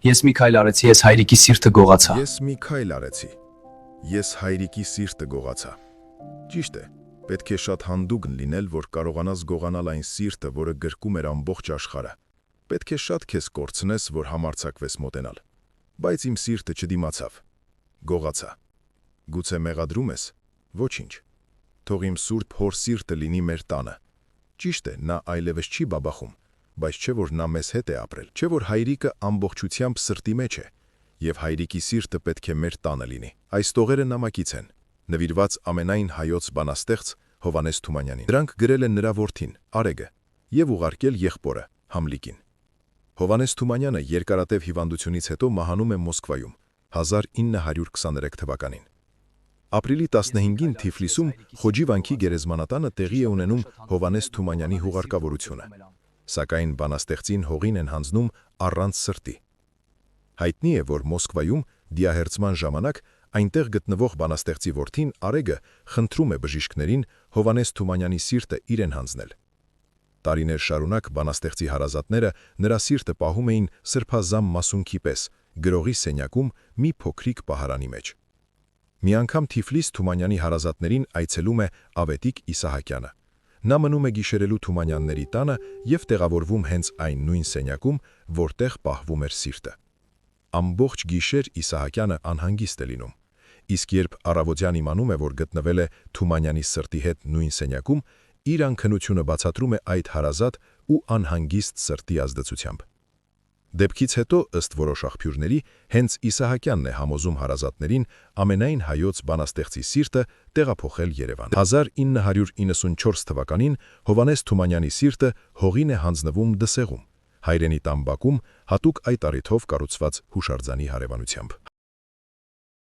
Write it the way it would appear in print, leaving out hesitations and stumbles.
Ես մի քայլ արեցի, ես հայրիկի սիրտը գողացա։ Ես մի քայլ արեցի։ Ես հայրիկի սիրտը գողացա։ Ճիշտ է, պետք է շատ հանդուգն լինել, որ կարողանաս գողանալ այն սիրտը, որը գրկում էր ամբողջ աշխարհը։ Պետք է շատ քեզ կորցնես, որ համարձակվես մոտենալ։ Բայց իմ սիրտը չդիմացավ։ Գողացա։ Գուցե մեղադրում ես։ Ոչինչ։ Թող իմ սուրբ հոր սիրտը լինի մեր տանը։ Ճիշտ է, նա այլևս չի բաբախում, բայց չէ որ նա մեզ հետ է ապրել, չէ որ հայրիկը ամբողջությամբ սրտի մեջ է, եւ հայրիկի սիրտը պետք է մեր տանը լինի։ Այս տողերը նամակից են, նվիրված ամենայն հայոց բանաստեղծ Հովհաննես Թումանյանին։ Դրանք գրել են նրա որդին Արեգը եւ ուղարկել եղբորը Համլիկին։ Հովհաննես Թումանյանը երկարատև հիվանդությունից հետո մահանում է Մոսկվայում 1923 թվականին։ Ապրիլի 15-ին Թիֆլիսում Խոջի վանքի գերեզմանատանը տեղի է ունենում Հովհաննես Թումանյանի հուղարկավորությունը, սակայն բանաստեղծին հողին են հանձնում առանց սրտի։ Հայտնի է, որ Մոսկվայում դիահերձման ժամանակ այնտեղ գտնվող բանաստեղծի որդին Արեգը խնդրում է բժիշկներին Հովհաննես Թումանյանի սիրտը իրեն հանձնել։ Տարիներ շարունակ բանաստեղծի հարազատները նրա սիրտը պահում էին սրբազան մասունքի պես գրողի սենյակում մի փոքրիկ պահարանի մեջ։ Մի անգամ Թիֆլիս Թումանյանի հարազատներին այցելում է Ավետիք Իսահակյանը։ Նա մնում է գիշերելու Թումանյանների տանը եւ տեղավորվում հենց այն նույն սենյակում, որտեղ պահվում էր սիրտը։ Ամբողջ գիշեր Իսահակյանը անհանգիստ է լինում, իսկ երբ առավոտյան իմանում է, որ գտնվել է Թումանյանի սրտի հետ նույն սենյակում, իր անքնությունը բացատրում է այդ հարազատ ու անհանգիստ սրտի ազդեցությամբ։ Դեպքից հետո, ըստ որոշ աղբյուրների, հենց Իսահակյանն է համոզում հարազատներին ամենայն հայոց բանաստեղծի սիրտը տեղափոխել Երևան։ 1994 թվականին Հովհաննես Թումանյանի սիրտը հողին է հանձնվում Դսեղում, հայրենի տան բակում, հատուկ այդ առիթով կառուցված հուշարձանի հարևանությամբ։